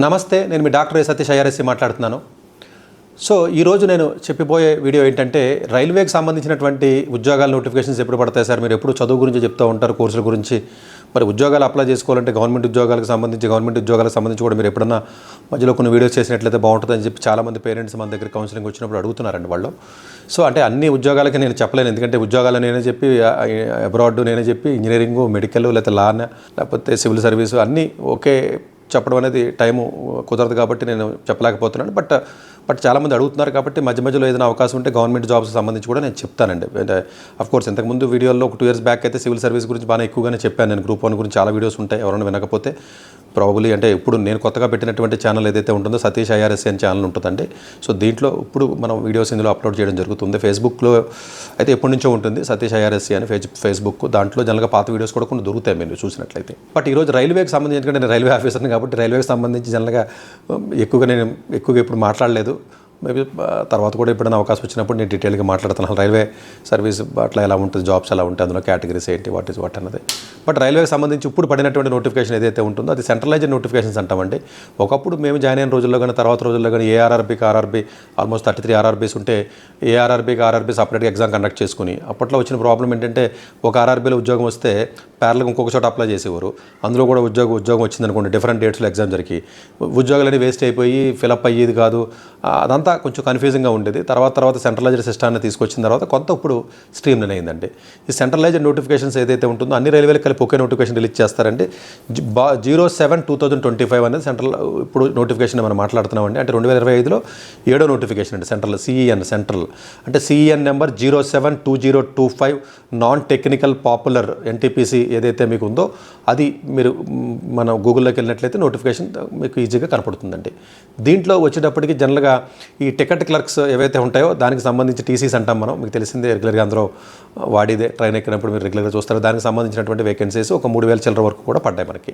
నమస్తే, నేను మీ doctor Satish IRSC మాట్లాడుతున్నాను. సో ఈరోజు నేను చెప్పిపోయే వీడియో ఏంటంటే, రైల్వేకి సంబంధించినటువంటి ఉద్యోగాల నోటిఫికేషన్స్ ఎప్పుడు పడతాయి సార్? మీరు ఎప్పుడు చదువు గురించి చెప్తూ ఉంటారు, కోర్సుల గురించి. మరి ఉద్యోగాలు అప్లై చేసుకోవాలంటే గవర్నమెంట్ ఉద్యోగాలకు సంబంధించి కూడా మీరు ఎప్పుడన్నా మధ్యలో కొన్ని వీడియోస్ చేసినట్లయితే బాగుంటుందని చెప్పి చాలామంది పేరెంట్స్ మన దగ్గర కౌన్సిలింగ్ వచ్చినప్పుడు అడుగుతున్నారండి వాళ్ళు. సో అంటే అన్ని ఉద్యోగాలకి నేను చెప్పలేను, ఎందుకంటే ఉద్యోగాలు నేనే చెప్పి అబ్రాడ్ నేనే చెప్పి ఇంజనీరింగ్, మెడికల్, లేకపోతే లా, లేకపోతే సివిల్ సర్వీసు అన్నీ ఓకే చెప్పడం అనేది టైము కుదరదు కాబట్టి నేను చెప్పలేకపోతున్నాను. బట్ చాలామంది అడుగుతున్నారు కాబట్టి మధ్యలో ఏదైనా అవకాశం ఉంటే గవర్నమెంట్ జాబ్స్కి సంబంధించి కూడా నేను చెప్తానండి. అంటే అఫ్కోర్స్ ఇంతకుముందు వీడియోలో ఒక 2 years బ్యాక్ అయితే సివిల్ సర్వీస్ గురించి బాగా ఎక్కువగానే చెప్పాను నేను. గ్రూప్ 1 గురించి చాలా వీడియోస్ ఉంటాయి, ఎవరైనా వినకపోతే ప్రాబబ్లీ. అంటే ఇప్పుడు నేను కొత్తగా పెట్టినటువంటి ఛానల్ ఏదైతే ఉంటుందో సతీష్ ఐఆర్ఎస్సి అనే ఛానల్ ఉంటుందండి. సో దీంట్లో ఇప్పుడు మనం వీడియోస్ ఇందులో అప్లోడ్ చేయడం జరుగుతుంది. ఫేస్బుక్లో అయితే ఎప్పటి నుంచో ఉంటుంది సతీష్ ఐఆర్ఎస్సి అని ఫేస్బుక్. దాంట్లో జనరల్గా పాత వీడియోస్ కూడా కొన్ని దొరుకుతాయి మీరు చూసినట్లయితే. బట్ ఈరోజు రైల్వేకి సంబంధించి, ఎందుకంటే నేను రైల్వే ఆఫీసర్ని కాబట్టి రైల్వేకి సంబంధించి జనరల్గా ఎక్కువగా ఇప్పుడు మాట్లాడలేదు. మేబీ తర్వాత కూడా ఎప్పుడైనా అవకాశం వచ్చినప్పుడు నేను డీటెయిల్గా మాట్లాడుతున్నాను. రైల్వే సర్వీస్ అట్లా ఎలా ఉంటుంది, జాబ్స్ ఎలా ఉంటాయి, అందులో కేటగిరీస్ ఏంటి, వాట్ అన్నది. బట్ రైల్వేకి సంబంధించి ఇప్పుడు పడినటువంటి నోటిఫికేషన్ ఏదైతే ఉంటుందో అది సెంట్రలైజ్డ్ నోటిఫికేషన్స్ అంటామండి. ఒకప్పుడు మేము జాయిన్ అయిన రోజుల్లో కానీ తర్వాత రోజుల్లో కానీ ఏఆర్ఆర్బీకి ఆర్ఆర్బీ ఆల్మోస్ట్ 33 ఆర్ఆర్బీస్ ఉంటే ఏఆర్ఆర్బీ సపరేట్గా ఎగ్జామ్ కండక్ట్ చేసుకుని, అప్పట్లో వచ్చిన ప్రాబ్లం ఏంటంటే ఒక ఆర్ఆర్బీలో ఉద్యోగం వస్తే ప్యారల్గా ఇంకొక చోట అప్లై చేసేవారు. అందులో కూడా ఉద్యోగం వచ్చిందనుకోండి, డిఫరెంట్ డేట్స్లో ఎగ్జామ్ జరిగి ఉద్యోగాలని వేస్ట్ అయిపోయి ఫిలప్ అయ్యేది కాదు. అదంతా కొంచెం కన్ఫ్యూజింగ్గా ఉండేది. తర్వాత సెంట్రలైజ్డ్ సిస్టాన్ని తీసుకొచ్చిన తర్వాత కొంత ఇప్పుడు స్ట్రీమ్ లైన్ అయిందండి. ఈ సెంట్రలైజ్డ్ నోటిఫికేషన్స్ ఏదైతే ఉంటుందో అన్ని రైల్వేలకు కలిపి ఒకే నోటిఫికేషన్ రిలీజ్ చేస్తారండి. 07/2025 అనేది సెంట్రల్ ఇప్పుడు నోటిఫికేషన్ మనం మాట్లాడుతున్నామండి. అంటే 2025లో 7వ నోటిఫికేషన్ అండి. సెంట్రల్ అంటే CEN number 07/2025 non technical popular NTPC ఏదైతే మీకు ఉందో అది మీరు మనం గూగుల్లోకి వెళ్ళినట్లయితే నోటిఫికేషన్ మీకు ఈజీగా కనపడుతుందండి. దీంట్లో వచ్చేటప్పటికి జనరల్గా ఈ టికెట్ క్లర్క్స్ ఏవైతే ఉంటాయో దానికి సంబంధించి టీసీస్ అంటాం మనం, మీకు తెలిసిందే, రెగ్యులర్గా అందరూ వాడిదే. ట్రైన్ ఎక్కినప్పుడు మీరు రెగ్యులర్గా చూస్తారు. దానికి సంబంధించినటువంటి వేకెన్సీస్ ఒక 3,000 చిల్లర వరకు కూడా పడ్డాయి మనకి.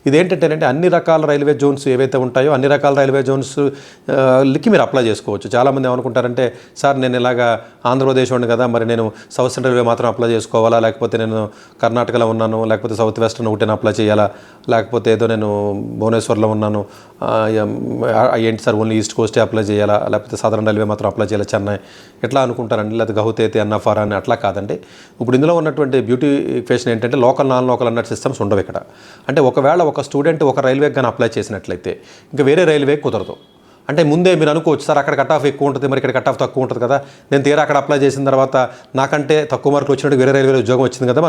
ఇదేంటంటే అన్ని రకాల రైల్వే జోన్స్ ఏవైతే ఉంటాయో అన్ని రకాల రైల్వే జోన్స్కి మీరు అప్లై చేసుకోవచ్చు. చాలామంది ఏమనుకుంటారంటే, సార్ నేను ఇలాగా ఆంధ్రప్రదేశ్ ఉండి కదా, మరి నేను సౌత్ సెంట్రల్ రైల్వే మాత్రం అప్లై చేసుకోవాలా, లేకపోతే నేను కర్ణాటకలో ఉన్నాను, లేకపోతే సౌత్ వెస్టర్న్ ఒకటే అప్లై చేయాలా, లేకపోతే ఏదో నేను భువనేశ్వర్లో ఉన్నాను ఏంటి సార్ ఓన్లీ ఈస్ట్ కోస్టే అప్లై చేయాలా, లేకపోతే సదరన్ రైల్వే మాత్రం అప్లై చేయాలి చెన్నై, ఎట్లా అనుకుంటారండి. లేకపోతే గౌహతి ఎన్ఎఫ్ఆర్ అని అట్లా కాదండి. ఇప్పుడు ఇందులో ఉన్నటువంటి బ్యూటిఫికేషన్ ఏంటంటే లోకల్ నాన్ లోకల్ అన్నట్టు సిస్టమ్స్ ఉండవు ఇక్కడ. అంటే ఒకవేళ ఒక స్టూడెంట్ ఒక రైల్వేకి కానీ అప్లై చేసినట్లయితే ఇంకా వేరే రైల్వే కుదరదు. అంటే ముందే మీరు అనుకోవచ్చు, సార్ అక్కడ కట్ ఆఫ్ ఎక్కువ ఉంటుంది, మరి ఇక్కడ కట్ ఆఫ్ తక్కువ ఉంటుంది కదా, నేను తీరా అక్కడ అప్లై చేసిన తర్వాత నాకంటే తక్కువ మార్కులు వచ్చినట్టు వేరే రైల్వేలో ఉద్యోగం వచ్చింది కదా,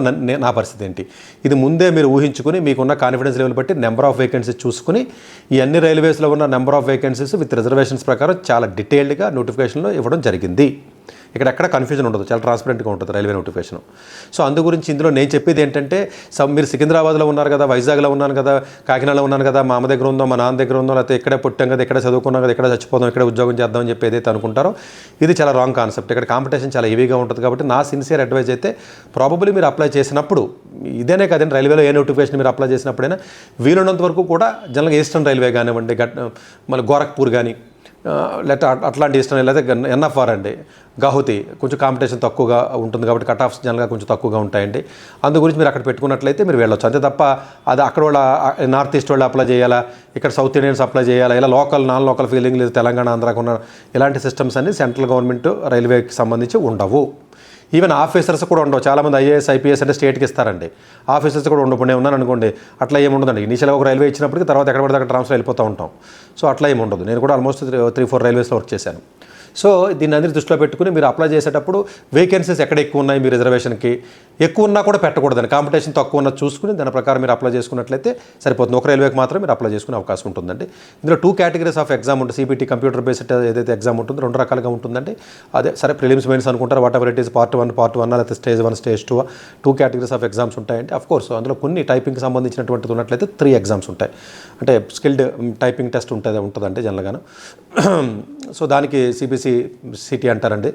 నా పరిస్థితి ఏంటి? ఇది ముందే మీరు ఊహించుకుని మీకున్న కాన్ఫిడెన్స్ లెవెల్ బట్టి నెంబర్ ఆఫ్ వేకెన్సీస్ చూసుకుని ఈ అన్ని రైల్వేస్లో ఉన్న number of vacancies with reservations ప్రకారం చాలా డీటెయిల్డ్గా నోటిఫికేషన్లో ఇవ్వడం జరిగింది. ఎక్కడ కన్ఫ్యూజన్ ఉండదు, చాలా ట్రాన్స్పరెంట్గా ఉంటుంది రైల్వే నోటిఫికేషన్. సో అందు గురించి ఇందులో నేను చెప్పేది ఏంటంటే, మీరు సికింద్రాబాద్లో ఉన్నారు కదా, వైజాగ్లో ఉన్నాను కదా, కాకినాడలో ఉన్నాను కదా, మా అమ్మ దగ్గర ఉందో, మా నాన్న దగ్గర ఉందో, లేకపోతే ఇక్కడే పుట్టాం కదా, ఇక్కడ చదువుకున్నాం కదా, ఇక్కడ చచ్చిపోదాం, ఇక్కడ ఉద్యోగం చేద్దామని చెప్పి ఏదైతే అనుకుంటారో ఇది చాలా రాంగ్ కాన్సెప్ట్. ఇక్కడ కాంపిటీషన్ చాలా హెవీగా ఉంటుంది కాబట్టి నా సిన్సియర్ అడ్వైజ్ అయితే ప్రాబబ్లీ మీరు అప్లై చేసినప్పుడు ఇదేనే కదండి, రైల్వేలో ఏ నోటిఫికేషన్ మీరు అప్లై చేసినప్పుడైనా వీలున్నంత వరకు కూడా జనరల్గా ఈస్టర్న్ రైల్వే కానివ్వండి, మళ్ళీ గోరఖ్పూర్ కానీ లేకపోతే అట్లాంటి ఇష్టం, లేకపోతే ఎన్ఎఫ్ఆర్ అండి, గౌహతి కొంచెం కాంపిటీషన్ తక్కువగా ఉంటుంది కాబట్టి కట్ ఆఫ్స్ జనరల్గా కొంచెం తక్కువగా ఉంటాయండి. అందు గురించి మీరు అక్కడ పెట్టుకున్నట్లయితే మీరు వెళ్ళొచ్చు. అంతే తప్ప అది అక్కడ వాళ్ళ నార్త్ ఈస్ట్ వాళ్ళు అప్లై చేయాలా, ఇక్కడ సౌత్ ఇండియన్స్ అప్లై చేయాలా, ఇలా నాన్ లోకల్ ఫీలింగ్ లేదు, తెలంగాణ ఆంధ్రాకు ఉన్న ఇలాంటి సిస్టమ్స్ అన్ని సెంట్రల్ గవర్నమెంట్ రైల్వేకి సంబంధించి ఉండవు. ఈవెన్ ఆఫీసర్స్ కూడా ఉండవు. చాలామంది ఐఏఎస్ ఐపీఎస్ అంటే స్టేట్కి ఇస్తారండి, ఆఫీసర్స్ కూడా ఉండవు. నేను ఉన్నాను అనుకోండి, అట్లా ఏమి ఉండదండి. ఇనిషియల్గా ఒక రైల్వే ఇచ్చినప్పటికీ తర్వాత ఎక్కడ పడితే అక్కడ ట్రాన్స్ఫర్ వెళ్ళిపోతూ ఉంటాం. సో అట్లా ఏమి ఉండదు. నేను కూడా ఆల్మోస్ట్ 3-4 రైల్వేస్లో వర్క్ చేశాను. సో దీన్ని అందరి దృష్టిలో పెట్టుకుని మీరు అప్లై చేసేటప్పుడు వేకెన్సీస్ ఎక్కడ ఎక్కువ ఉన్నాయి, మీ రిజర్వేషన్కి ఎక్కువ ఉన్నా కూడా పెట్టకూడదని, కాంపిటీషన్ తక్కువ ఉన్నది చూసుకుని దాని ప్రకారం మీరు అప్లై చేసుకున్నట్లయితే సరిపోతుంది. ఒక రైల్వేకి మాత్రం మీరు అప్లై చేసుకునే అవకాశం ఉంటుందండి. ఇందులో 2 కేటగిరీస్ ఆఫ్ ఎగ్జామ్ ఉంటుంది. సిబిటీ కంప్యూటర్ బేస్డ్ ఏదైతే ఎగ్జామ్ ఉంటుందో 2 రకాలుగా ఉంటుందండి. అదే సరే ప్రిలిమ్స్ మెయిన్స్ అనుకుంటారు, what ever it is, part 1 లేకపోతే stage 1 stage 2 categories of exams ఉంటాయండి. అఫ్కోర్స్ అందులో కొన్ని టైపింగ్కి సంబంధించినటువంటిది ఉన్నట్లయితే 3 ఎగ్జామ్స్ ఉంటాయి. అంటే స్కిల్డ్ టైపింగ్ టెస్ట్ ఉంటుందండి జనరల్గాను. సో దానికి సిబిసి సిటీ అంటారండి.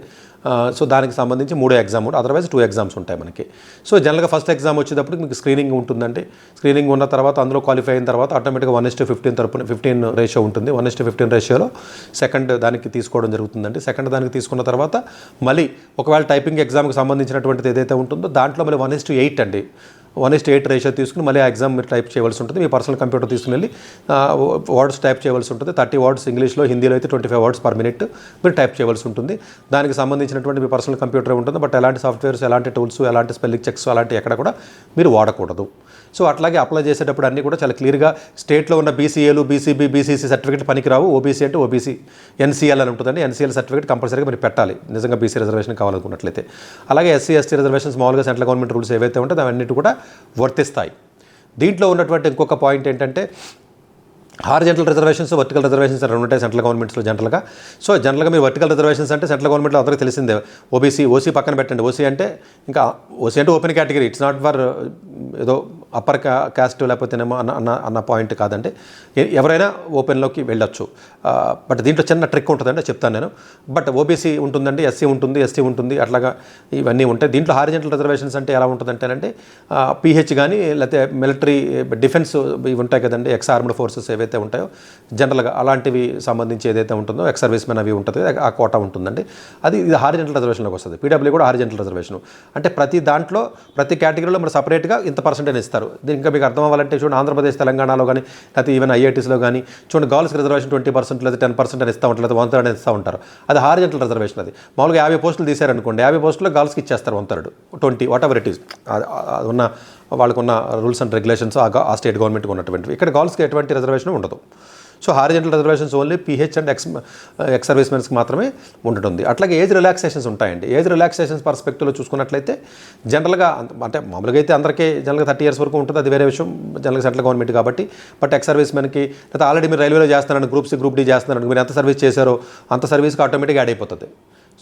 సో దానికి సంబంధించి 3 ఎగ్జామ్ ఉంటుంది, అదర్వైజ్ 2 ఎగ్జామ్స్ ఉంటాయి మనకి. సో జనరల్గా ఫస్ట్ ఎగ్జామ్ వచ్చేటప్పుడు మీకు స్క్రీనింగ్ ఉంటుందండి. స్క్రీనింగ్ ఉన్న తర్వాత అందులో క్వాలిఫై అయిన తర్వాత ఆటోమేటిక్గా 1:15 తరపున 15 రేషియో ఉంటుంది. 1:15 రేషియోలో సెకండ్ దానికి తీసుకోవడం జరుగుతుందండి. సెకండ్ దానికి తీసుకున్న తర్వాత మళ్ళీ ఒకవేళ టైపింగ్ ఎగ్జామ్కి సంబంధించినటువంటిది ఏదైతే ఉంటుందో దాంట్లో మళ్ళీ 1:8 అండి. 1:8 రేషియో తీసుకుని మళ్ళీ ఆ ఎగ్జామ్ మీరు టైప్ చేయవలసి ఉంటుంది. మీ పర్సనల్ కంప్యూటర్ తీసుకుని వెళ్ళి వర్డ్స్ టైప్ చేయవలసి ఉంటుంది. 30 వర్డ్స్ ఇంగ్లీష్లో, హిందీలో అయితే 25 వర్డ్స్ పర్ మినిట్ మీరు టైప్ చేయవలసి ఉంటుంది. దానికి సంబంధించినటువంటి మీ పర్సనల్ కంప్యూటర్ ఉంటుంది. బట్ ఎలాంటి సాఫ్ట్వేర్స్, ఎలాంటి టూల్స్, ఎలాంటి స్పెల్లింగ్ చెక్స్ అలాంటి ఎక్కడ కూడా మీరు వాడకూడదు. సో అట్లాగే అప్లై చేసేటప్పుడు అన్నీ కూడా చాలా క్లియర్గా స్టేట్లో ఉన్న బీసీఏలు, బీసీబీ, బీసీసీ సర్టిఫికేట్ పనికిరావు. ఓబీసీ అంటే ఓబీసీ, ఎన్సీఎల్ అని ఉంటుందండి. ఎన్సీఎల్ సర్టిఫికేట్ కంపల్సరీగా మీరు పెట్టాలి నిజంగా బీసీ రిజర్వేషన్ కావాలనుకున్నట్లయితే. అలాగే ఎస్సీ, ఎస్టీ రిజర్వేషన్స్ మామూలుగా సెంట్రల్ గవర్నమెంట్ రూల్స్ ఏవైతే ఉంటాయో అవన్నీ కూడా వర్తిస్తాయి. దీంట్లో ఉన్నటువంటి ఇంకొక పాయింట్ ఏంటంటే హారిజంటల్ రిజర్వేషన్స్, వర్టికల్ రిజర్వేషన్స్ రెండు ఉంటాయి సెంట్రల్ గవర్నమెంట్స్లో జనరల్గా. సో జనరల్గా మీరు వర్టికల్ రిజర్వేషన్స్ అంటే సెంట్రల్ గవర్నమెంట్లో అందరికీ తెలిసిందే. ఓసీ పక్కన పెట్టండి. ఓసీ అంటే open category. It's not for ఏదో అప్పర్ క్యాస్ట్ లేకపోతేనేమో అన్న పాయింట్ కాదండి. ఎవరైనా ఓపెన్లోకి వెళ్ళొచ్చు. బట్ దీంట్లో చిన్న ట్రిక్ ఉంటుందంటే చెప్తాను నేను. బట్ ఓబీసీ ఉంటుందండి, ఎస్సీ ఉంటుంది, ఎస్టీ ఉంటుంది, అట్లాగా ఇవన్నీ ఉంటాయి. దీంట్లో హారిజంటల్ రిజర్వేషన్స్ అంటే ఎలా ఉంటుందంటేనండి పీహెచ్ కానీ లేకపోతే మిలిటరీ, డిఫెన్స్ ఇవి ఉంటాయి కదండి, ఎక్స్ ఆర్మ్డ్ ఫోర్సెస్ ఏవైతే ఉంటాయో జనరల్గా అలాంటివి సంబంధించి ఏదైతే ఉంటుందో ఎక్స్ సర్వీస్ మెన్ అవి ఉంటుంది, ఆ కోటా ఉంటుందండి. ఇది హారిజంటల్ రిజర్వేషన్లోకి వస్తుంది. పీడబ్ల్యూ కూడా హారిజంటల్ రిజర్వేషన్. అంటే ప్రతి దాంట్లో ప్రతి కేటగిరీలో మరి సపరేట్గా ఇంత పర్సెంటేజ్ ఇస్తారు. దీనికి ఇంకా మీకు అర్థం అవ్వాలంటే చూడండి, ఆంధ్రప్రదేశ్, తెలంగాణలో కానీ లేకపోతే ఈవెన్ ఐఐటీస్లో కానీ చూడండి, గర్ల్స్కి రిజర్వేషన్ 20% లేదా 10% అని ఇస్తూ ఉంటారు, లేదా 1/3 అని ఇస్తూ ఉంటారు. అది హారిజంటల్ రిజర్వేషన్. అది మామూలుగా 50 పోస్టులు తీశారనుకోండి, 50 పోస్టులో గర్ల్స్కి ఇచ్చేస్తారు 1/3, 20 వాట్ ఎవర్ ఇట్ ఈస్. ఉన్న వాళ్ళకున్న రూల్స్ అండ్ రెగ్యులేషన్స్ ఆ స్టేట్ గవర్నమెంట్కి ఉన్నటువంటివి. ఇక్కడ గర్ల్స్కి ఎటువంటి రిజర్వేషన్ ఉండదు. So horizontal reservations only PH and ex service మెన్స్కి మాత్రమే ఉంటుంది. అట్లాగే ఏజ్ రిలాక్సేషన్స్ ఉంటాయండి. ఏజ్ రిలాక్సేషన్స్ పర్స్పెక్టివ్లో చూసుకున్నట్లయితే జనరల్గా అంటే మామూలుగా అయితే అందరికీ జనరల్గా 30 years వరకు ఉంటుంది, అది వేరే విషయం, జనరల్గా సెంట్రల్ గవర్నమెంట్ కాబట్టి. బట్ ఎక్స్ సర్వీస్ మెన్కి లేదా ఆల్రెడీ మీరు రైల్వేలో చేస్తున్నారని, గ్రూప్ సి, గ్రూప్ డి చేస్తున్నారని, మీరు ఎంత సర్వీస్ చేశారో అంత సర్వీస్కి ఆటోమేటిక్గా యాడ్ అయిపోతుంది.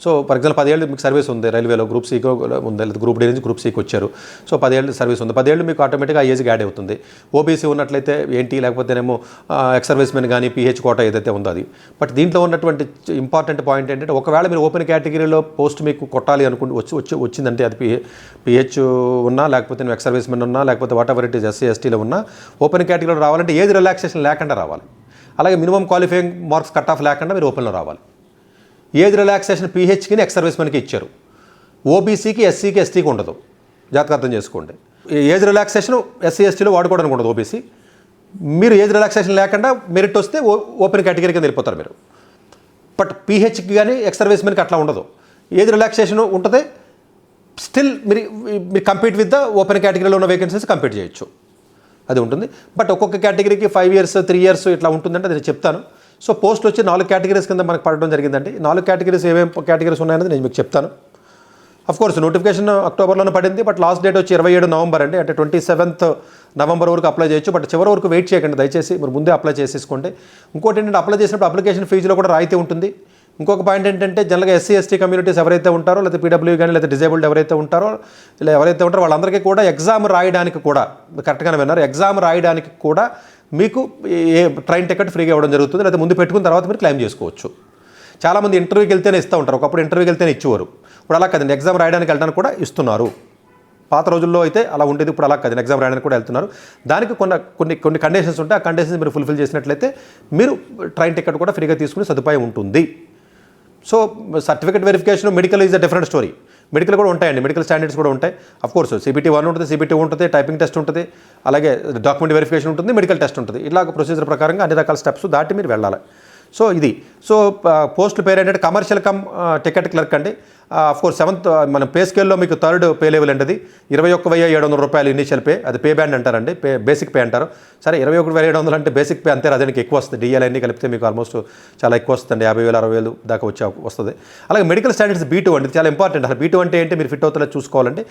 సో ఫర్ ఎగ్జాంపుల్ 10 ఏళ్ళు మీకు సర్వీస్ ఉంది రైల్వేలో, గ్రూప్ సికి ఉంది, లేదా గ్రూప్ డి నుంచి గ్రూప్ సికి వచ్చారు. సో 10 ఏళ్ళు సర్వీస్ ఉంది, 10 ఏళ్ళు మీకు ఆటోమేటిక్గా ఆ ఏజ్కి యాడ్ అవుతుంది. ఓబీసీ ఉన్నట్లయితే ఏంటి, లేకపోతేనేమో ఎక్స్ సర్వీస్ మెన్ కానీ పీహెచ్ కోటా ఏదైతే ఉందో అది. బట్ దీంట్లో ఉన్నటువంటి ఇంపార్టెంట్ పాయింట్ ఏంటంటే ఒకవేళ మీరు ఓపెన్ కేటగిరీలో పోస్ట్ మీకు కొట్టాలి అనుకుంటే వచ్చిందంటే అది పీహెచ్ ఉన్నా, లేకపోతే ఎక్స్ సర్వీస్ మెన్ ఉన్నా, లేకపోతే whatever it is SC, ఎస్టీలో ఉన్నా ఓపెన్ కేటగిరీలో రావాలంటే ఏజ్ రిలాక్సేషన్ లేకుండా రావాలి. అలాగే minimum qualifying marks cut off లేకుండా మీరు ఓపెన్లో రావాలి. ఏజ్ రిలాక్సేషన్ పీహెచ్కి ఎక్స్ సర్వీస్ మెన్కి ఇచ్చారు, ఓబీసీకి, ఎస్సీకి, ఎస్టీకి ఉండదు. జాగ్రత్తగా అర్థం చేసుకోండి. ఏజ్ రిలాక్సేషన్ ఎస్సీ, ఎస్టీలో వాడుకోవడానికి ఉండదు ఓబీసీ. మీరు ఏజ్ రిలాక్సేషన్ లేకుండా మెరిట్ వస్తే ఓపెన్ కేటగిరీ కింద వెళ్ళిపోతారు మీరు. బట్ పీహెచ్కి కానీ ఎక్స్ సర్వీస్ మెన్కి అట్లా ఉండదు. ఏజ్ రిలాక్సేషన్ ఉంటుంది, స్టిల్ మీరు కంపీట్ విత్ ద ఓపెన్ కేటగిరీలో ఉన్న వేకెన్సీస్ కంపీట్ చేయొచ్చు, అది ఉంటుంది. బట్ ఒక్కొక్క కేటగిరీకి 5 years, 3 years ఇట్లా ఉంటుందంటే అది నేను చెప్తాను. సో పోస్టులు వచ్చి 4 కేటగిరీస్ కింద మనకు పడడం జరిగిందండి. 4 కేటగిరీస్ ఏమేమి కేటగిరీస్ ఉన్నాయనేది నేను మీకు చెప్తాను. అఫ్కోర్స్ నోటిఫికేషన్ అక్టోబర్లోనే పడింది, బట్ లాస్ట్ డేట్ వచ్చి 27 November అండి. అంటే 27th November వరకు అప్లై చేయొచ్చు. బట్ చివరి వరకు వెయిట్ చేయకండి దయచేసి, మీరు ముందే అప్లై చేసేసుకోండి. ఇంకోటి ఏంటంటే అప్లై చేసినప్పుడు అప్లికేషన్ ఫీజులో కూడా రాయితీ ఉంటుంది. ఇంకొక పాయింట్ ఏంటంటే జనరల్గా ఎస్సీ, ఎస్టీ కమ్యూనిటీస్ ఎవరైతే ఉంటారో, లేదా పీడబ్ల్యూ కానీ, లేదా డిజేబుల్డ్ ఎవరైతే ఉంటారో, ఇలా ఎవరైతే ఉంటారో వాళ్ళందరికీ కూడా ఎగ్జామ్ రాయడానికి కూడా, కరెక్ట్గానే విన్నారు, ఎగ్జామ్ రాయడానికి కూడా మీకు ట్రైన్ టికెట్ ఫ్రీగా ఇవ్వడం జరుగుతుంది. లేదా ముందు పెట్టుకున్న తర్వాత మీరు క్లెయిమ్ చేసుకోవచ్చు. చాలామంది ఇంటర్వ్యూకి వెళ్తేనే ఇస్తూ ఉంటారు, ఒకప్పుడు ఇంటర్వ్యూకి వెళ్తేనే ఇచ్చేవారు. ఇప్పుడు అలా కదండి, ఎగ్జామ్ రాయడానికి వెళ్ళడానికి కూడా ఇస్తున్నారు. పాత రోజుల్లో అయితే అలా ఉండేది, ఇప్పుడు అలా కదండి, ఎగ్జామ్ రాయడానికి కూడా వెళ్తున్నారు. దానికి కొన్ని కండిషన్స్ ఉంటాయి. ఆ కండిషన్స్ మీరు ఫుల్ఫిల్ చేసినట్లయితే మీరు ట్రైన్ టికెట్ కూడా ఫ్రీగా తీసుకునే సదుపాయం ఉంటుంది. So certificate verification, medical is a different story. Medical కూడా ఉంటాయండి, మెడికల్ స్టాండర్డ్స్ కూడా ఉంటాయి. అఫ్కోర్స్ CBT 1 ఉంటుంది, CBT 2 ఉంటుంది, టైపింగ్ టెస్ట్ ఉంటుంది, అలాగే డాక్యుమెంట్ వెరిఫికేషన్ ఉంటుంది, మెడికల్ టెస్ట్ ఉంటుంది. ఇలాగ ప్రొసీజర్ ప్రకారంగా అన్ని రకాల స్టెప్స్ దాటి మీరు వెళ్ళాలి. సో ఇది పోస్ట్ పేరు ఏంటంటే కమర్షియల్ కమ్ టికెట్ క్లర్క్ అండి. అఫ్కోర్స్ 7th మన పే స్కేల్లో మీకు 3rd పే లెవెల్ అండి. అది 21,700 రూపాయలు ఇనిషియల్ పే, అది పే బ్యాండ్ అంటారండి, బేసిక్ పే అంటారు. సరే 21,700 అంటే బేసిక్ పే అంతే, అదానికి ఎక్కువ వస్తుంది. డిఎల్ అన్నీ కలిపితే మీకు ఆల్మోస్ట్ చాలా ఎక్కువ వస్తుంది, 50,000, 60,000 దాకా వస్తుంది. అలాగే మెడికల్ స్టాండర్డ్స్ B2 అండి, చాలా ఇంపార్టెంట్. అసలు B2 అంటే ఏంటి మీరు ఫిట్ అవుతుందో చూసుకోవాలంటే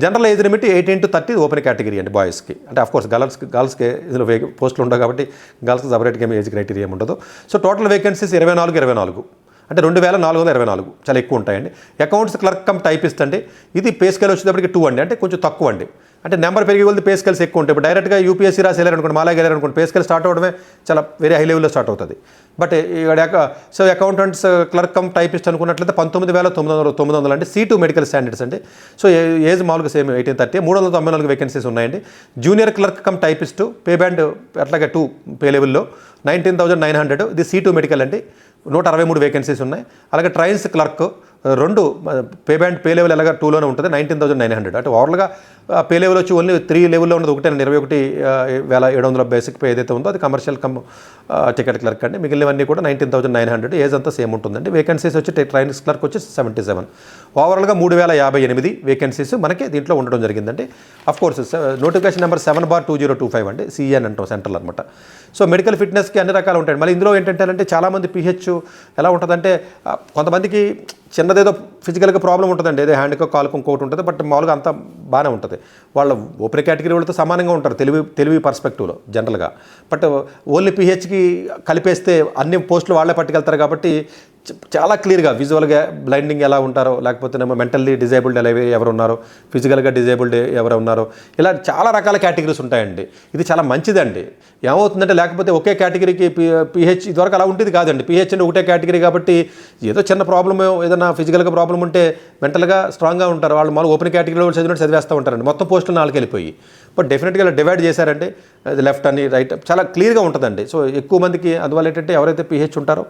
general age limit 18 to 30 open category అండి బాయ్స్కి. అంటే అఫ్కోర్స్ గర్ల్స్కి ఇందులో పోస్టులు ఉండవు కాబట్టి గర్ల్స్కి సపరేట్గా ఏమి ఏజ్ క్రైటీరియా ఉండదు. సో టోటల్ వేకెన్సీస్ 24 అంటే 2,424 చాలా ఎక్కువ ఉంటాయండి. అకౌంట్స్ క్లర్క్ కమ్ టైపిస్ట్ అండి. ఇది పే స్కేల్ వచ్చేటప్పటికి 2 అండి, అంటే కొంచెం తక్కువ అండి. అంటే నెంబర్ పెరిగే కొద్ది పే స్కేల్స్ ఎక్కువ ఉంటాయి. ఇప్పుడు డైరెక్ట్గా యూపీఎస్సీ రాసి వెళ్ళారనుకోండి, మాలాగా వెళ్ళారనుకోండి, పే స్కేల్ స్టార్ట్ అవ్వడమే చాలా వెరీ హై లెవెల్లో స్టార్ట్ అవుతుంది. But so accountants clerk cum typist అనుకున్నట్లయితే 19,900 అంటే C2 మెడికల్ స్టాండర్డ్స్ అండి. సో ఏజ్ మామూలుగా సేమ్ 18-30, 394 వేకెన్సీస్ ఉన్నాయండి. Junior clerk cum typist pay band అట్లాగే 2 పే లెవెల్లో 19,900, ఇది C2 మెడికల్ అండి. 163 వేకెన్సీస్ ఉన్నాయి. అలాగే ట్రైన్స్ క్లర్క్ రెండు పే బ్యాండ్ పే లెవెల్ ఎలాగా 2లోనే ఉంటుంది 19,900. అంటే ఓవర్గా పే లెవెల్ వచ్చి ఓన్లీ 3 లెవెల్లో ఉన్నది ఒకటే 21,700 బేసిక్ పే ఏదైతే ఉందో అది కమర్షియల్ టికెట్ క్లర్క్ అండి. మిగిలినవన్నీ కూడా 19,900. ఏజ్ అంతా సేమ్ ఉంటుందండి. వేకెన్సీస్ వచ్చి ట్రైనింగ్స్ క్లర్క్ వచ్చి 77. ఓవరాల్గా 3,058 వేకెన్సీస్ మనకి దీంట్లో ఉండడం జరిగిందండి. అఫ్కోర్స్ నోటిఫికేషన్ నెంబర్ 7/2025 అండి, సిఎన్ అంటాం సెంట్రల్ అనమాట. సో మెడికల్ ఫిట్నెస్కి అన్ని రకాలు ఉంటాయండి. మళ్ళీ ఇందులో ఏంటంటే చాలామంది పిహెచ్ ఎలా ఉంటుందంటే కొంతమందికి చిన్నదేదో ఫిజికల్గా ప్రాబ్లం ఉంటుందండి, ఏదో హ్యాండ్కో కాలుకో ఇంకోటి ఉంటుంది, బట్ మామూలుగా అంతా బాగానే ఉంటుంది. వాళ్ళ ఓపెన్ కేటగిరీ వాళ్ళతో సమానంగా ఉంటారు తెలివి పర్స్పెక్టివ్లో జనరల్గా. బట్ ఓన్లీ పిహెచ్కి కలిపేస్తే అన్ని పోస్టులు వాళ్ళే పట్టుకెళ్తారు కాబట్టి చాలా క్లియర్గా విజువల్గా బ్లైండింగ్ ఎలా ఉంటారో, లేకపోతే మెంటల్లీ డిజేబుల్డ్ ఎవరు ఉన్నారో, ఫిజికల్గా డిజేబుల్డ్ ఎవరు ఉన్నారో, ఇలా చాలా రకాల కేటగిరీస్ ఉంటాయండి. ఇది చాలా మంచిదండి. ఏమవుతుందంటే లేకపోతే ఒకే కేటగిరీకి పిహెచ్ ఇదివరకు అలా ఉండేది కాదండి. పిహెచ్ అంటే ఒకటే కేటగిరీ కాబట్టి ఏదో చిన్న ప్రాబ్లమ్ ఏదైనా ఫిజికల్గా ప్రాబ్లం ఉంటే మెంటల్గా స్ట్రాంగ్గా ఉంటారు వాళ్ళు. మామూలు ఓపెన్ కేటగిరీలో చదివేస్తూ ఉంటారండి. మొత్తం పోస్టులు 4 వెళ్ళిపోయి. బట్ డెఫినెట్గా ఇలా డివైడ్ చేశారండి, లెఫ్ట్ అని రైట్ చాలా క్లియర్గా ఉంటుందండి. సో ఎక్కువ మందికి అందువల్ల ఏంటంటే ఎవరైతే పిహెచ్ ఉంటారో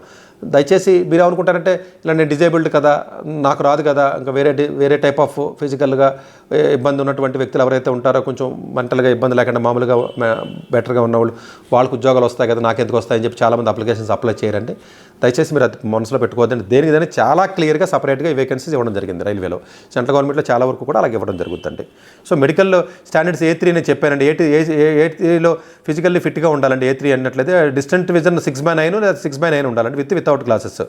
దయచేసి మీరు ఏమనుకుంటారంటే ఇలా నేను డిజేబుల్డ్ కదా, నాకు రాదు కదా, ఇంకా వేరే టైప్ ఆఫ్ ఫిజికల్గా ఇబ్బంది ఉన్నటువంటి వ్యక్తులు ఎవరైతే ఉంటారో, కొంచెం మెంటల్గా ఇబ్బంది లేకుండా మామూలుగా బెటర్గా ఉన్నవాళ్ళు వాళ్ళకు ఉద్యోగాలు వస్తాయి కదా, నాకెందుకు వస్తాయని చెప్పి చాలామంది అప్లికేషన్స్ అప్లై చేయరండి. దయచేసి మీరు అది మనసులో పెట్టుకోవద్దండి. దేనికైనా చాలా క్లియర్గా సపరేట్గా ఈ వేకెన్సీస్ ఇవ్వడం జరిగింది రైల్వేలో. సెంట్రల్ గవర్నమెంట్లో చాలా వరకు కూడా అలాగే ఇవ్వడం జరుగుతుంది. సో మెడికల్ స్టాండర్డ్స్ A3 నేను చెప్పానండి. A3లో ఫిజికల్లీ ఫిట్గా ఉండాలండి. A3 అన్నట్లయితే డిస్టెంట్ విజన్ 6/9 లేదా 6/9 ఉండాలండి వితౌట్ గ్లాసెస్.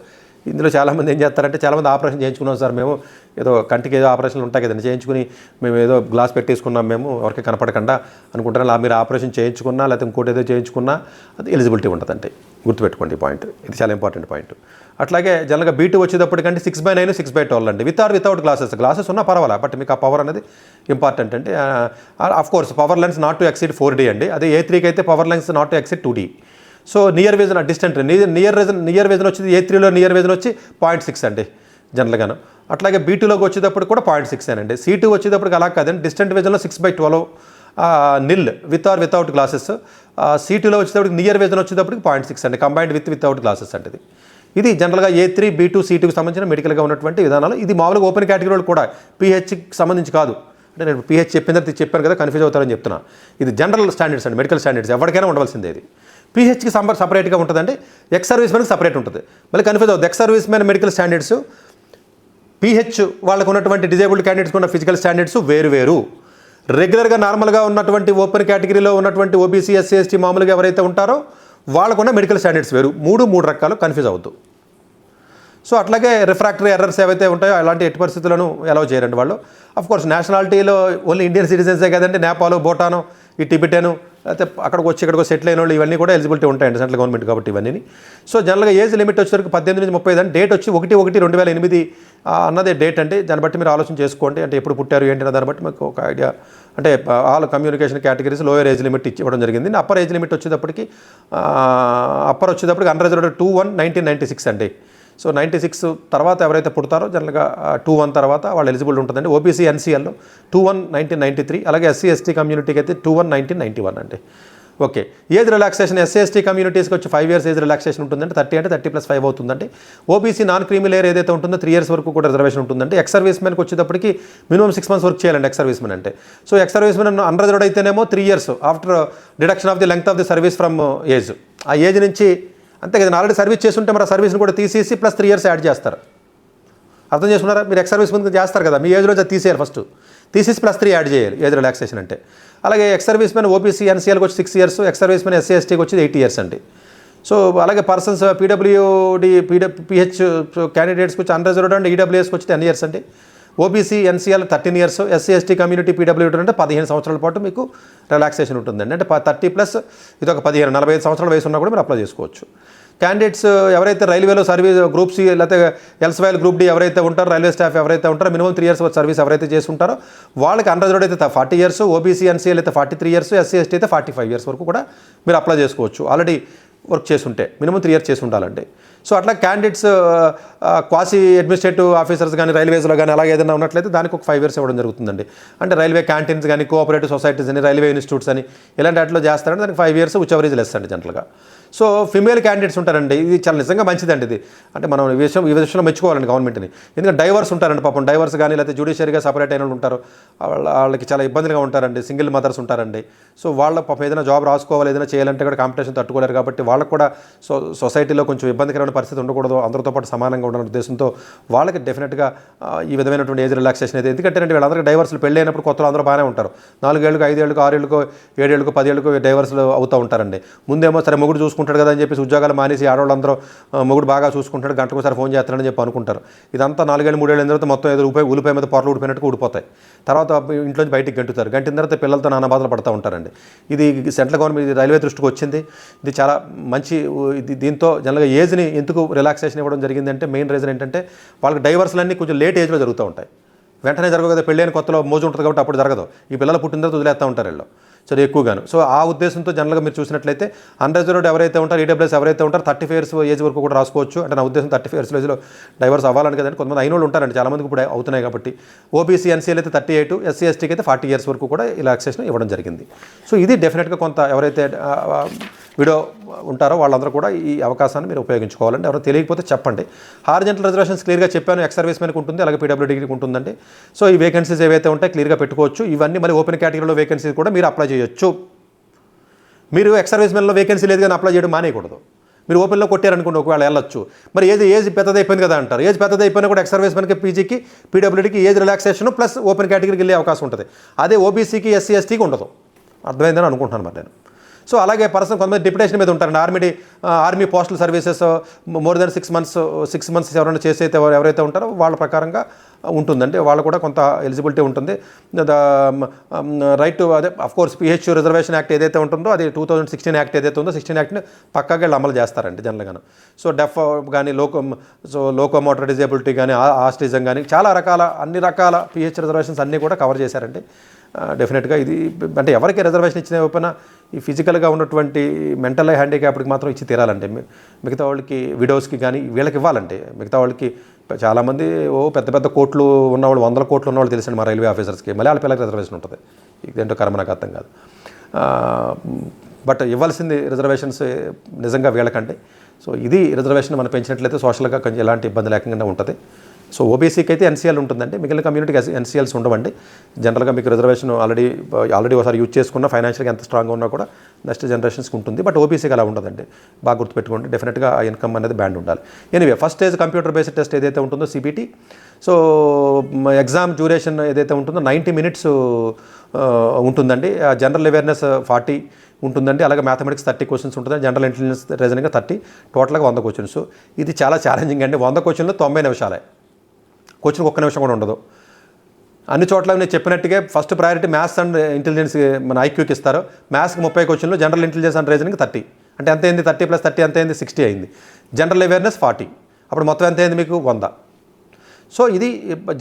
ఇందులో చాలామంది ఏం చేస్తారంటే చాలామంది ఆపరేషన్ చేయించుకున్నాం సార్, మేము ఏదో కంటికి ఏదో ఆపరేషన్లు ఉంటాయి కదండి, చేయించుకుని మేము ఏదో గ్లాస్ పెట్టేసుకున్నాం మేము ఎవరికి కనపడకుండా అనుకుంటారా. అలా మీరు ఆపరేషన్ చేయించుకున్నా లేకపోతే ఇంకోటి ఏదో చేయించుకున్నా అది ఎలిజిబిలిటీ ఉంటుందంటే గుర్తుపెట్టుకోండి ఈ పాయింట్. ఇది చాలా ఇంపార్టెంట్ పాయింట్. అట్లాగే జనరల్గా B2 వచ్చేటప్పటికంటే 6/9 6/12 అండి వితౌట్ గ్లాసెస్ ఉన్నా పర్వాలా, బట్ మీకు ఆ పవర్ అనేది ఇంపార్టెంట్ అండి. Of course power lens not to exceed 4D అండి. అదే A3కి అయితే power lens not to exceed 2D. So near vision distant near vision వచ్చేది A3లో నియర్ విజన్ వచ్చి 0.6 అండి జనరల్గాను. అట్లాగే B2లోకి వచ్చేటప్పుడు కూడా 0.6 అండి. C2 వచ్చేటప్పటికి అలా కాదండి, డిస్టెంట్ విజన్లో 6/12 నిల్ వితౌట్ గ్లాసెస్. C2లో వచ్చేటప్పటికి నియర్ విజన్ వచ్చేటప్పటికి 0.6 అండి కంబైన్డ్ వితౌట్ గ్లాసెస్ అంటే ఇది జనరల్గా A3 B2 C2కి సంబంధించిన మెడికల్గా ఉన్నటువంటి విధానాలు. ఇది మామూలుగా ఓపెన్ కేటగిరీ వాళ్ళు కూడా పిహెచ్కి సంబంధించి కాదు. అంటే నేను పిహెచ్ చెప్పాను కదా, కన్ఫ్యూజ్ అవుతారని చెప్తున్నా. ఇది జనరల్ స్టాండర్డ్స్ అండి, మెడికల్ స్టాండర్డ్స్ ఎవరికైనా ఉండవలసిందే. ఇది పిహెచ్కి సపరేట్గా ఉంటుందండి, ఎక్స్ సర్వీస్ మ్యాన్కి సపరేట్ ఉంటుంది. మళ్ళీ కన్ఫ్యూజ్ అవుతుంది. Ex service man medical standards, pH వాళ్ళకు ఉన్నటువంటి డిజేబుల్డ్ క్యాండిడేట్స్కి ఉన్న ఫిజికల్ స్టాండర్డ్స్ వేరు. రెగ్యులర్గా నార్మల్గా ఉన్నటువంటి ఓపెన్ కేటగిరీలో ఉన్నటువంటి OBC SC ST మామూలుగా ఎవరైతే ఉంటారో వాళ్ళకున్న మెడికల్ స్టాండర్డ్స్ వేరు. మూడు రకాలు, కన్ఫ్యూజ్ అవుతుంది. సో అట్లాగే రిఫ్రాక్టరీ ఎర్రర్స్ ఏవైతే ఉంటాయో అలాంటి ఎట్టి పరిస్థితులను అలౌ చేయరండి వాళ్ళు. అఫ్కోర్స్ నేషనాలిటీలో ఓన్లీ ఇండియన్ సిటిజన్సే కదండి, నేపాల్, భూటాను, ఈ టిబెటను, అయితే ఇక్కడికి సెటిల్ అయిన వాళ్ళు ఇవన్నీ కూడా ఎలిజిబిలిటీ ఉంటాయండి సెంట్రల్ గవర్నమెంట్ కాబట్టి ఇవన్నీ. సో జనరల్గా ఏజ్ లిమిట్ వచ్చేసరికి 18 నుంచి 35 అండి. డేట్ వచ్చి 1/1/2008 అన్నదే డేట్ అండి. దాన్ని బట్టి మీరు ఆలోచన చేసుకోండి, అంటే ఎప్పుడు పుట్టారు ఏంటి అన్న దాన్ని బట్టి మీకు ఒక ఐడియా. అంటే all communication categories lower age limit ఇవ్వడం జరిగింది. అప్పర్ ఏజ్ లిమిట్ వచ్చేటప్పటికి అన్రిజర్వ్డ్ 2/1/1996 అండి. సో 96 తర్వాత ఎవరైతే పుడతారో జనరల్గా 2/1 తర్వాత వాళ్ళు ఎలిజిబుల్ ఉంటుందండి. OBC NCLలో 2/1/1993, అలాగే SC ST కమ్యూనిటీకి అయితే 2/1/1991 అండి. Okay, age relaxation SC ST కమ్యూనిటీస్కి వచ్చి 5 years ఏజ్ రిలాక్సేషన్ ఉంటుందండి. 30 అంటే 30 + 5 అవుతుందండి. OBC నాన్ క్రీమీ లేయర్ ఏదైతే ఉంటుందో 3 years వరకు కూడా రిజర్వేషన్ ఉంటుందండి. ఎక్స్ సర్వీస్ మ్యాన్కి వచ్చేటప్పటికి మినిమం 6 months వర్క్ చేయాలండి ఎక్స్ సర్వీస్ మ్యాన్ అంటే. So ex service man unreserved అయితేనేమో 3 years after deduction of the length of the service from age. ఆ ఏజ్ నుంచి అంతే కదా, ఆల్రెడీ సర్వీస్ చేస్తుంటే మరి ఆ సర్వీస్ని కూడా తీసేసి +3 years యాడ్ చేస్తారు. అర్థం చేసుకున్నారా? మీరు ఎక్స్ సర్వీస్ ముందు చేస్తారు కదా, మీ ఏజ్లో తీసేయాలి, ఫస్ట్ తీసేసి +3 యాడ్ చేయాలి ఏజ్ రిలాక్సేషన్ అంటే. అలాగే ఎక్స్ సర్వీస్ మ్యాన్ OBC NCLకి వచ్చి 6 years, ex service man SC STకి వచ్చి 8 years అండి. సో అలాగే పర్సన్స్ PH క్యాండిడేట్స్కి వచ్చి అన్రిజర్వ్డ్ అండ్ EWSకి వచ్చి 10 years అండి. OBC NCL 13 years, SC ST community PWD అంటే 15 సంవత్సరాల పాటు మీకు రిలాక్సేషన్ ఉంటుందండి. అంటే 30+ ఇది ఒక 15 45 సంవత్సరాల వయసు ఉన్నా కూడా మీరు అప్లై చేసుకోవచ్చు. క్యాండిడేట్స్ ఎవరైతే రైల్వేలో సర్వీస్ గ్రూప్ C లేకపోతే ఎల్స్వైల్ గ్రూప్ D ఎవరైతే ఉంటారో, రైల్వే స్టాఫ్ ఎవరైతే ఉంటారో మినిమం 3 years సర్వీస్ ఎవరైతే చేసి ఉంటారో వాళ్ళకి అన్రిజర్వ్డ్ అయితే 40 years, OBC NCL అయితే 43 years, SC ST అయితే 45 years వరకు కూడా మీరు అప్లై చేసుకోవచ్చు. ఆల్రెడీ వర్క్ చేస్తుంటే మినిమం 3 years చేసి ఉండాలండి. సో అట్లా క్యాండిడేట్స్ క్వాసీ అడ్మినిస్ట్రేటివ్ ఆఫీసర్స్ కానీ రైల్వేస్లో కానీ అలాగే ఏదైనా ఉన్నట్లయితే దానికి ఒక 5 years ఇవ్వడం జరుగుతుందండి. అంటే రైల్వే క్యాంటీన్స్ కానీ కోఆపరేటివ్ సొసైటీస్ అని రైల్వే ఇన్స్టిట్యూట్స్ అని ఇలాంటి వాటిలో చేస్తారంటే దానికి 5 years which ever is less అండి జనరల్గా. సో ఫిమేల్ క్యాండిడేట్స్ ఉంటారండి, ఇది చాలా నిజంగా మంచిదండి. ఇది అంటే మనం ఈ విషయంలో మెచ్చుకోవాలండి గవర్నమెంట్ని. ఎందుకంటే డైవర్స్ ఉంటారండి పాపం, డైవర్స్ కానీ లేకపోతే జ్యుడిషియరీగా సపరేట్ అయిన వాళ్ళు ఉంటారు, వాళ్ళకి చాలా ఇబ్బందిగా ఉంటారండి. సింగిల్ మదర్స్ ఉంటారండి. సో వాళ్ళ పాపం ఏదైనా జాబ్ రాసుకోవాలి, ఏదైనా చేయాలంటే కూడా కాంపిటీషన్ తట్టుకోలేరు కాబట్టి వాళ్ళకు కూడా సొసైటీలో కొంచెం ఇబ్బందికరమైన పరిస్థితి ఉండకూడదు, అందరితో పాటు సమానంగా ఉండాలనే ఉద్దేశంతో వాళ్ళకి డెఫినెట్గా ఈ విధమైనటువంటి ఏజ్ రిలాక్సేషన్ అయితే. ఎందుకంటే వీళ్ళందరికీ డైవర్స్లు పెళ్ళి అయినప్పుడు కొత్తలో అందరూ బాగానే ఉంటారు, 4 ఏళ్ళకు 5 ఏళ్ళకు 6 ఏళ్ళకు 7 ఏళ్ళకు 10 ఏళ్ళకు డైవర్స్లు అవుతూ ఉంటారండి. ముందేమో సరే మొగుడు చూసుకుంటాడు కదా అని చెప్పేసి ఉద్యోగాలు మానేసి ఆడవాళ్ళందరూ మొగుడు బాగా చూసుకుంటాడు, గంటకోసారి ఫోన్ చేస్తాడని చెప్పి అనుకుంటారు. ఇదంతా 4 ఏళ్ళు 3 ఏళ్ళ తర్వాత మొత్తం ఏదో ఉలిపాయ మీద పొరలు ఊడిపోయినట్టుగా ఊడిపోతాయి. తర్వాత ఇంట్లోంచి బయటికి గంటుతారు, గంటిన తర్వాత పిల్లలతో నానా బాధలు పడుతూ ఉంటారండి. ఇది సెంట్రల్ గవర్నమెంట్, ఇది రైల్వే దృష్టికి వచ్చింది. ఇది చాలా మంచి దీంతో జనరల్గా ఏజ్ని ఎందుకు రిలాక్సేషన్ ఇవ్వడం జరిగిందంటే మెయిన్ రీజన్ ఏంటంటే వాళ్ళకి డైవర్స్లన్నీ కొంచెం లేట్ ఏజ్లో జరుగుతూ ఉంటాయి. వెంటనే జరగదు కదా, పెళ్ళైన కొత్తలో మోజు ఉంటుంది కాబట్టి అప్పుడు జరగదు. ఈ పిల్లలు పుట్టిన తర్వాత వదిలేస్తూ ఉంటారు వీళ్ళు సరే ఎక్కువగాను. సో ఆ ఉద్దేశంతో జనరల్గా మీరు చూసినట్లయితే అన్రిజర్వ్డ్ ఎవరైతే ఉంటారో, ఈడబ్ల్యూఎస్ ఎవరైతే ఉంటారో 35 years ఏజ్ వరకు కూడా రాసుకోవచ్చు. అంటే నా ఉద్దేశం 35 years ఏజ్లో డైవర్స్ అవ్వాలని కదండి. కొంతమంది అయిన వాళ్ళు ఉంటారండి, చాలామందికి ఇప్పుడు అవుతున్నాయి కాబట్టి. ఓబీసీ ఎన్సీఎల్ అయితే 38, ఎస్సీ ఎస్టీకి అయితే 40 years వరకు కూడా రిలాక్సేషన్ ఇవ్వడం జరిగింది. సో ఇది డెఫినెట్గా కొంత ఎవరైతే వీడియో ఉంటారో వాళ్ళందరూ కూడా ఈ అవకాశాన్ని మీరు ఉపయోగించుకోవాలండి. ఎవరైనా తెలియకపోతే చెప్పండి. హారిజంటల్ రిజర్వేషన్స్ క్లియర్గా చెప్పాను, ఎక్స్ సర్వీస్ మెన్కి ఉంటుంది, అలాగే పీడబ్ల్యూడీకి ఉంటుందండి. సో ఈ వేకెన్సీస్ ఏవైతే ఉంటాయి క్లియర్గా పెట్టుకోవచ్చు. ఇవన్నీ మళ్ళీ ఓపెన్ కేటగిరీలో వేకెన్సీస్ కూడా మీరు అప్లై చేయొచ్చు. మీరు ఎక్స్ సర్వీస్ మెన్లో వేకెన్సీ లేదు కానీ అప్లై చేయడం మానేయకూడదు. మీరు ఓపెన్లో కొట్టారనుకోండి, ఒకవేళ వెళ్ళొచ్చు. మరి ఏజ్ పెద్దదైపోయింది కదా అంటారు. ఏజ్ పెద్దదైపోయినా కూడా ఎక్స్ సర్వీస్ మెన్కి, పీజీకి, పీడబ్ల్యూడీకి ఏజ్ రిలాక్సేషన్ ప్లస్ ఓపెన్ కేటగిరీకి వెళ్ళే అవకాశం ఉంటుంది. అదే ఓబీసీకి, ఎస్సీ ఎస్టీకి ఉండదు. అర్థమైందని అనుకుంటున్నాను మరి నేను. సో అలాగే కొంతమంది డిప్యుటేషన్ మీద ఉంటారండి. Army postal services more than 6 months ఎవరైనా ఎవరైతే ఉంటారో వాళ్ళ ప్రకారంగా ఉంటుందండి. వాళ్ళు కూడా కొంత ఎలిజిబిలిటీ ఉంటుంది. రైట్ టు అదే అఫ్కోర్స్ పిహెచ్యూ రిజర్వేషన్ యాక్ట్ ఏదైతే ఉంటుందో అది 2016 యాక్ట్ ఏదైతే ఉందో 16 యాక్ట్ని పక్కాగా వీళ్ళు అమలు చేస్తారండి జనరల్గా. సో డెఫ్ కానీ లోకోమోటర్ డిజేబిలిటీ కానీ ఆస్టిజం కానీ చాలా అన్ని రకాల పిహెచ్ రిజర్వేషన్స్ అన్నీ కూడా కవర్ చేశారండి. డెఫినెట్గా ఇది అంటే ఎవరికి రిజర్వేషన్ ఇచ్చిన ఇవ్వకపోయినా ఈ ఫిజికల్గా ఉన్నటువంటి మెంటల్ హ్యాండిక్యాప్డ్కి మాత్రం ఇచ్చి తీరాలంటే, మిగతా వాళ్ళకి విడోస్కి కానీ వీళ్ళకి ఇవ్వాలంటే, మిగతా వాళ్ళకి చాలామంది పెద్ద కోట్లు ఉన్నవాళ్ళు 100 కోట్లు ఉన్నవాళ్ళు తెలిసండి మా రైల్వే ఆఫీసర్స్కి, మళ్ళీ వాళ్ళ పిల్లలకి రిజర్వేషన్ ఉంటుంది. ఇదేంటో కర్మ నాకు అర్థం కాదు. బట్ ఇవ్వాల్సింది రిజర్వేషన్స్ నిజంగా వీళ్ళకంటే. సో ఇది రిజర్వేషన్ మనం పెంచినట్లయితే సోషల్గా కొంచెం ఎలాంటి ఇబ్బంది లేకుండా ఉంటుంది. సో ఓబీసీకి అయితే ఎన్సీఎల్ ఉంటుందండి, మిగిలిన కమ్యూనిటీకి ఎన్సీఎల్స్ ఉండవండి. జనరల్గా మీకు రిజర్వేషన్ ఆల్రెడీ ఒకసారి యూజ్ చేసుకున్న ఫైనాన్షియల్గా ఎంత స్ట్రాంగ్గా ఉన్నా కూడా నెక్స్ట్ జనరేషన్స్కి ఉంటుంది. బట్ ఓబీసీకి అలా ఉండదండి, బాగా గుర్తుపెట్టుకోండి. డెఫినెట్గా ఆ ఇన్కమ్ అనేది బ్యాండ్ ఉండాలి. Anyway first stage computer based test ఏదైతే ఉంటుందో సిబిటీ. సో ఎగ్జామ్ డ్యూరేషన్ ఏదైతే ఉంటుందో 90 minutes ఉంటుందండి. జనరల్ అవేర్నెస్ 40 ఉంటుందండి. అలాగే మ్యాథమెటిక్స్ 30 questions ఉంటుంది. జనరల్ ఇంటెలిజెన్స్ రీజనింగ్ 30, టోటల్గా 100 questions. ఇది చాలా ఛాలెంజింగ్ అండి. 100 questions 90 నిమిషాలే. క్వశ్చన్కి 1 నిమిషం కూడా ఉండదు. అన్ని చోట్ల నేను చెప్పినట్టుగా first priority maths and intelligence మన ఐక్యూకి ఇస్తారు. మ్యాథ్స్కి 30 questions, general intelligence and reasoning 30. అంటే ఎంత అయింది? 30 + 30 ఎంత అయింది? 60 అయింది. జనరల్ అవేర్నెస్ 40, అప్పుడు మొత్తం ఎంత అయింది మీకు? 100. సో ఇది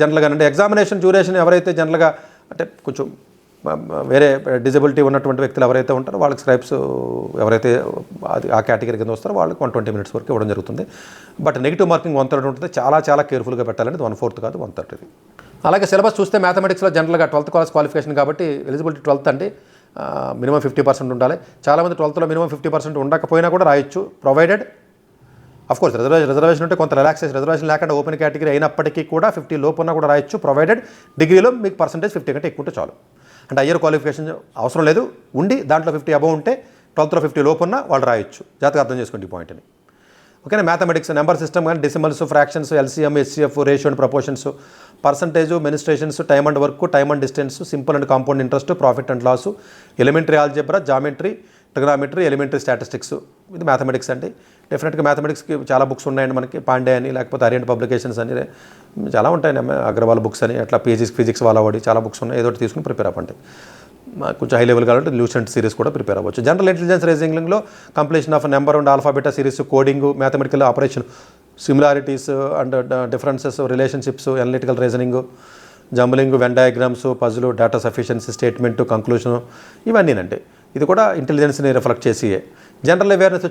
జనరల్గా అంటే ఎగ్జామినేషన్ డ్యూరేషన్ ఎవరైతే జనరల్గా అంటే కొంచెం వేరే డిజబిలిటీ ఉన్నటువంటి వ్యక్తులు ఎవరైతే ఉంటారో వాళ్ళకి స్క్రైబ్స్ ఎవరైతే ఆ కేటగిరీ కింద వస్తారో వాళ్ళకి 120 minutes వరకు ఇవ్వడం జరుగుతుంది. బట్ నెగిటివ్ మార్కింగ్ 130 ఉంటుంది. చాలా కేర్ఫుల్గా పెట్టాలండి. 1/4 కాదు 130. అలాగే సిలబస్ చూస్తే మ్యాథమెటిక్స్లో జనరల్గా 12th క్లాస్ క్వాలిఫికేషన్ కాబట్టి ఎలిజిబిలిటీ 12th అండి. మినిమం 50% ఉండాలి. చాలామంది 12thలో మినిమం 50% ఉండకపోయినా కూడా రాయొచ్చు, ప్రొవైడెడ్ అఫ్కోర్స్ రిజర్వేషన్ ఉంటే కొంత రిజర్వేషన్ లేకుండా ఓపెన్ కేటగిరీ అయినప్పటికీ కూడా 50 లోపు ఉన్నా కూడా రాయొచ్చు, ప్రొవైడెడ్ డిగ్రీలో మీకు పర్సంటేజ్ 50 కంటే ఎక్కువ ఉంటే చాలు. అంటే హయ్యర్ క్వాలిఫికేషన్ అవసరం లేదు, ఉండి దాంట్లో 50 అబవ్ ఉంటే 12thలో 50 లోపు ఉన్న వాళ్ళు రాయొచ్చు. జాగ్రత్తగా అర్థం చేసుకోండి ఈ పాయింట్ని. ఓకేనా. మ్యాథమెటిక్స్ నెంబర్ సిస్టమ్ కానీ decimals, fractions, LCM, HCF, ratio and proportions, percentage, mensurations, time and work, time and distance, simple and compound interest, profit and loss, elementary algebra, geometry, trigonometry, elementary statistics. ఇది mathematics అండి. డెఫినెట్గా మ్యాథమెటిక్స్కి చాలా books ఉన్నాయండి మనకి. పాండే అని, లేకపోతే అరియంట్ publications అని చాలా ఉంటాయండి. అగ్రవాల్ బుక్స్ అని, అట్లా ఫిజిక్స్ వాళ్ళవాడి చాలా బుక్స్ ఉన్నాయి. ఏదో ఒకటి తీసుకుని ప్రిపేర్ అవ్వండి. కొంచెం హై లెవెల్ కావాలంటే లూసెంట్ సిరీస్ కూడా ప్రిపేర్ అవ్వచ్చు. జనరల్ ఇంటెలిజెన్స్ రీజనింగ్లో completion of number and alphabet series, coding, mathematical operation, similarities and differences, relationships, analytical reasoning, jumbling, Venn diagrams, puzzle, data sufficiency, statement, conclusion, ఇవన్నీనండి. ఇది కూడా ఇంటెలిజెన్స్ని రిఫ్లెక్ట్ చేసి. General awareness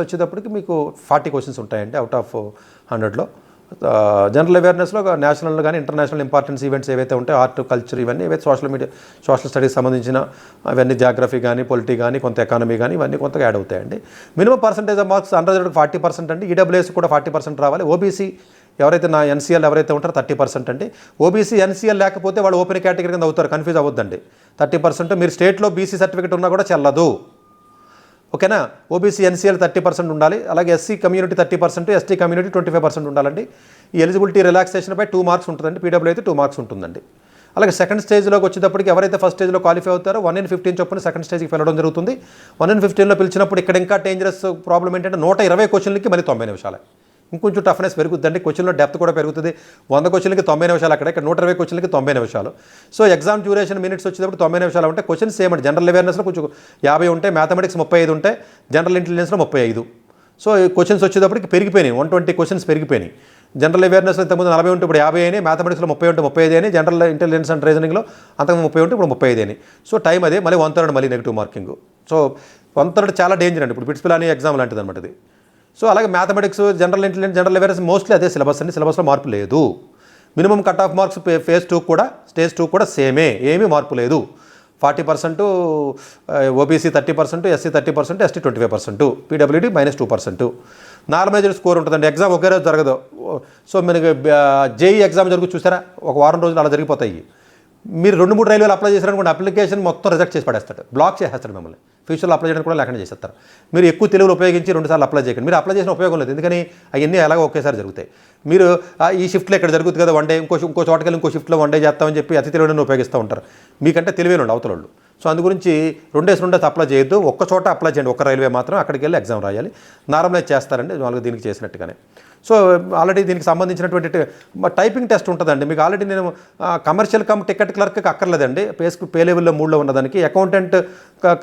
వచ్చేటప్పటికి మీకు 40 క్వశ్చన్స్ ఉంటాయండి అవుట్ ఆఫ్ 100లో. జనరల్ అవేర్నెస్లో నేషనల్ కానీ ఇంటర్నేషనల్ ఇంపార్టెన్స్ ఈవెంట్స్ ఏవైతే ఉంటాయో, ఆర్ట్, కల్చర్, ఇవన్నీ ఏవైతే సోషల్ స్టడీస్ సంబంధించిన అవన్నీ, జాగ్రఫీ కానీ, పొలిటీ కానీ, కొంత ఎకానమీ కానీ, ఇవన్నీ కొంతగా యాడ్ అవుతాయండి. Minimum percentage of marks under 40% అండి. ఈడబ్ల్యూఎస్ కూడా 40% రావాలి. ఓబీసీ ఎవరైతే ఎన్సీఎల్ ఎవరైతే ఉంటారో 30% అండి. ఓబీసీ ఎన్సీఎల్ లేకపోతే వాళ్ళు ఓపెన్ కేటగిరీ కింద అవుతారు, కన్ఫ్యూజ్ అవ్వద్దండి. 30%. మీరు స్టేట్లో బీసీ సర్టిఫికేట్ ఉన్నా కూడా చెల్లదు, ఓకేనా. ఓబీసీ ఎన్సీఎల్ 30% ఉండాలి. అలాగే ఎస్సీ కమ్యూనిటీ 30%, ఎస్టీ కమ్యూనిటీ 25% ఉండాలండి. ఈ ఎలిజిబిలిటీ రిలాక్సేషన్పై 2 మార్క్స్ ఉంటుందండి. పీడబ్ల్యూ అయితే 2 మార్క్స్ ఉంటుందండి. అలాగే సెకండ్ స్టేజ్లోకి వచ్చేటప్పటికి ఎవరైతే ఫస్ట్ స్టేజ్లో క్వాలిఫై అవుతారో 1 in 15 చొప్పున సెకండ్ స్టేజ్కి వెళ్ళడం జరుగుతుంది. 1 in 15లో పిలిచినప్పుడు ఇక్కడ ఇంకా డేంజరస్ ప్రాబ్లం ఏంటంటే 120 క్వశ్చన్లకి మళ్ళీ 90 నిమిషాలే. ఇంకొంచెం టఫ్నెస్ పెరుగుతుందండి. క్వశ్చన్లో డెప్త్ కూడా పెరుగుతుంది. 100 క్వశ్చన్లకి 90 నిమిషాలు అక్కడ, ఇక్కడ 120 క్వశ్చన్లకి 90 నిమిషాలు. సో ఎగ్జామ్ డ్యూరేషన్ మినిట్స్ వచ్చేటప్పుడు 90 నిమిషాలు ఉంటే క్వశ్చన్స్ సేమ్ అండి. జనరల్ అవేర్నెస్లో కొంచెం 50 ఉంటాయి, మ్యాథమెటిక్స్ 35 ఉంటాయి, జనరల్ ఇంటెలిజెన్స్లో 35. సో క్వశ్చన్స్ వచ్చేటప్పటికి పెరిగిపోయినాయి, 120 క్వశ్చన్స్ పెరిగిపోయినాయి. జనరల్ అవేర్నెస్లో ఇంతకుముందు 40 ఉంటే ఇప్పుడు 50 అయినాయి, మ్యాథమెటిక్స్లో 30 ఉంటే 35 అయినాయి, జనరల్ ఇంటెలిజెన్స్ అండ్ రీజనింగ్లో అంతకు 30 ఉంటే ఇప్పుడు 35 అయినాయి. సో టైం అదే, మళ్ళీ 1/3 మళ్ళీ నెగిటివ్ మార్కింగ్. సో 1/3 చాలా డేంజర్ అండి. ఇప్పుడు బిట్స్ పిలాని ఎగ్జామ్ లాంటిది అనమాట ఇది. సో అలాగే mathematics, general intelligence, general awareness mostly అదే సిలబస్ అండి. సిలబస్లో మార్పు లేదు. Minimum cut off marks phase 2 కూడా, స్టేజ్ 2 కూడా సేమే, ఏమీ మార్పు లేదు. 40% OBC 30%, SC 30%, ST 25%, PWD -2%. Normalised score ఉంటుందండి. ఎగ్జామ్ ఒకే రోజు జరగదు. సో మనకి జేఈ ఎగ్జామ్ జరుగుతూ చూసారా, ఒక వారం రోజులు అలా జరిగిపోతాయి. మీరు 2-3 రైల్వేలు అప్లై చేశారనుకోండి, అప్లికేషన్ మొత్తం రిజెక్ట్ చేసి పడేస్తాడు, బ్లాక్ చేసేస్తాడు మిమ్మల్ని. ఫ్యూచర్లో అప్లై చేయడానికి కూడా లేకుండా చేసేస్తారు. మీరు ఎక్కువ తెలుగులు ఉపయోగించి 2 సార్లు అప్లై చేయకండి. మీరు అప్లై చేసిన ఉపయోగం లేదు, ఎందుకని అవన్నీ ఎలాగో ఒకేసారి జరుగుతాయి. మీరు ఈ షిఫ్ట్లో ఇక్కడ జరుగుతుంది కదా 1 డే, ఇంకో చోటకెళ్ళి ఇంకో షిఫ్ట్లో 1 డే చేస్తామని చెప్పి అతి తెలివిని ఉపయోగిస్తూ ఉంటారు. మీకంటే తెలివైన అవతల వాళ్ళు. సో అందు గురించి 2 days అప్లై చేయొద్దు. ఒక్క చోట అప్లై చేయండి, ఒక్క రైల్వే మాత్రం. అక్కడికి వెళ్ళి ఎగ్జామ్ రాయాలి. నార్మలైజ్ చేస్తారండి వాళ్ళకి దీనికి చేసినట్టుగానే. సో ఆల్రెడీ దీనికి సంబంధించినటువంటి టైపింగ్ టెస్ట్ ఉంటుందండి. మీకు ఆల్రెడీ నేను కమర్షియల్ కమ్ టికెట్ క్లర్క్కి అక్కర్లేదండి, పే లెవెల్లో 3లో ఉన్నదానికి. అకౌంటెంట్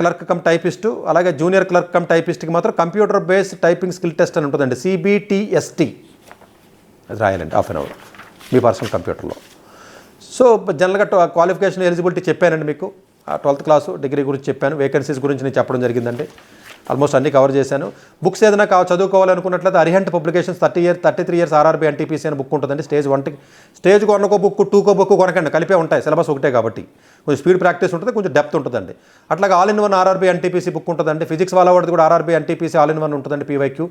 క్లర్క్ కమ్ టైపిస్టు, అలాగే జూనియర్ క్లర్క్ కమ్ టైపిస్ట్కి మాత్రం computer based typing skill test అని ఉంటుందండి, CBTST. అది రాయాలండి 1/2 hour మీ పర్సనల్ కంప్యూటర్లో. సో జనరల్గా క్వాలిఫికేషన్ ఎలిజిబిలిటీ చెప్పానండి మీకు. 12th క్లాసు డిగ్రీ గురించి చెప్పాను. వేకెన్సీస్ గురించి నేను చెప్పడం జరిగిందండి. ఆల్మోస్ట్ అన్నీ కవర్ చేశాను. బుక్స్ ఏదైనా చదువుకోవాలనుకున్నట్లయితే Arihant publications 33 years RRB NTPC అని బుక్ ఉంటుందండి. స్టేజ్ 1కి. స్టేజ్ 1కో బుక్, 2కో బుక్ కొనకండి, కలిపే ఉంటాయి, సిలబస్ ఒకటే కాబట్టి. కొంచెం స్పీడ్ ప్రాక్టీస్ ఉంటుంది, కొంచెం డెప్త్ ఉంటుందండి. అట్లాగే all in one RRB NTPC book ఉంటుందండి. ఫిజిక్స్ వాళ్ళ వాడిది కూడా RRB NTPC all in one ఉంటుందండి, PYQ.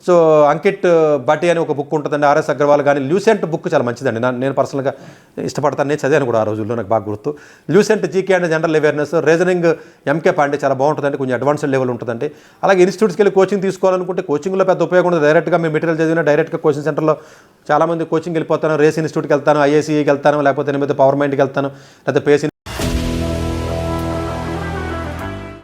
సో అంకిట్ బట్టి అని ఒక బుక్ ఉంటుందండి, RS అగర్వాల్ కానీ. ల్యూసెంట్ బుక్ చాలా మంచిదండి, నేను పర్సనల్గా ఇష్టపడతాను, నేను చదివాను కూడా ఆ రోజుల్లో, నాకు బాగా గుర్తు. Lucent GK and general awareness. Reasoning MK Pandey చాలా బాగుంటుందండి, కొంచెం అడ్వాన్స్డ్ లెవెల్ ఉంటుందండి. అలాగే ఇన్స్టిట్యూట్స్కి వెళ్ళి కోచింగ్ తీసుకోవాలనుకుంటే కోచింగ్లో పెద్ద ఉపయోగం ఉండదు. డైరెక్ట్గా మేము మెటీరియల్ చదివిన డైరెక్ట్గా కోచింగ్ సెంటర్లో చాలామంది కోచింగ్ వెళ్ళిపోతాను. రేస్ ఇన్స్టిట్యూట్కి వెళ్తాను, IICEకి వెళ్తాను, లేకపోతే పవర్ మైండ్కి వెళ్తాను, లేకపోతే పేస్